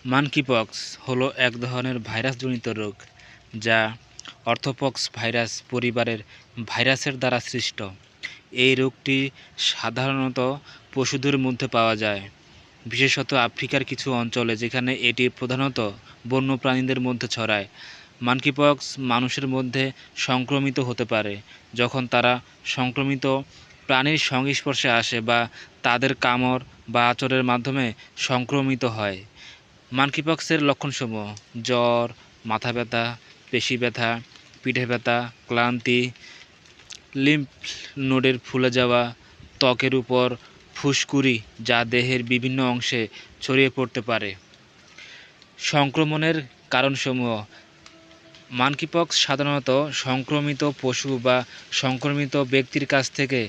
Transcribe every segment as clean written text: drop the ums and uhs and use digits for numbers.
মানকিপক্স হলো এক ধরনের ভাইরাসজনিত রোগ যা অর্থোপক্স ভাইরাস পরিবারের ভাইরাসের দ্বারা সৃষ্ট। এই রোগটি সাধারণত পশুদের মধ্যে পাওয়া যায়, বিশেষত আফ্রিকার কিছু অঞ্চলে, যেখানে এটি প্রধানত বন্য প্রাণীদের মধ্যে ছড়ায়। মানকিপক্স মানুষের মধ্যে সংক্রমিত হতে পারে যখন তারা সংক্রমিত প্রাণীর সংস্পর্শে আসে বা তাদের কামড় বা আচরের মাধ্যমে সংক্রমিত হয়। মানকিপক্সের লক্ষণসমূহ: জ্বর, মাথা ব্যথা, পেশি ব্যথা, পিঠে ব্যথা, ক্লান্তি, লিম্ফ নোডের ফুলে যাওয়া, ত্বকের উপর ফুসকুড়ি যা দেহের বিভিন্ন অংশে ছড়িয়ে পড়তে পারে। সংক্রমণের কারণসমূহ: মানকিপক্স সাধারণত সংক্রমিত পশু বা সংক্রমিত ব্যক্তির কাছ থেকে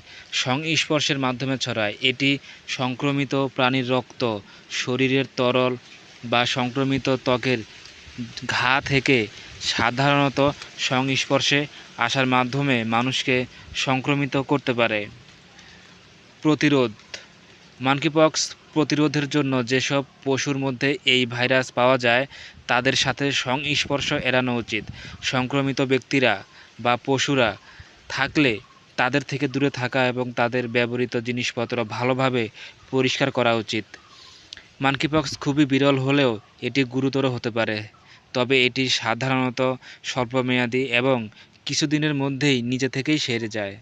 সংস্পর্শের মাধ্যমে ছড়ায়। এটি সংক্রমিত প্রাণীর রক্ত, শরীরের তরল বা সংক্রমিত ত্বকের ঘা থেকে সাধারণত সংস্পর্শে আসার মাধ্যমে মানুষকে সংক্রমিত করতে পারে। প্রতিরোধ: মানকিপক্স প্রতিরোধের জন্য যেসব পশুর মধ্যে এই ভাইরাস পাওয়া যায় তাদের সাথে সংস্পর্শ এড়ানো উচিত। সংক্রমিত ব্যক্তিরা বা পশুরা থাকলে তাদের থেকে দূরে থাকা এবং তাদের ব্যবহৃত জিনিসপত্র ভালোভাবে পরিষ্কার করা উচিত। মানকিপক্স খুবই বিরল হলেও এটি গুরুতর হতে পারে, তবে এটি সাধারণত স্বল্পমেয়াদী এবং কিছুদিনের মধ্যেই নিজে থেকেই সেরে যায়।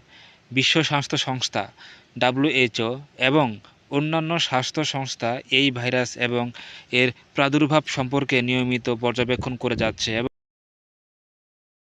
বিশ্ব স্বাস্থ্য সংস্থা (WHO) এবং অন্যান্য স্বাস্থ্য সংস্থা এই ভাইরাস এবং এর প্রাদুর্ভাব সম্পর্কে নিয়মিত পর্যবেক্ষণ করে যাচ্ছে।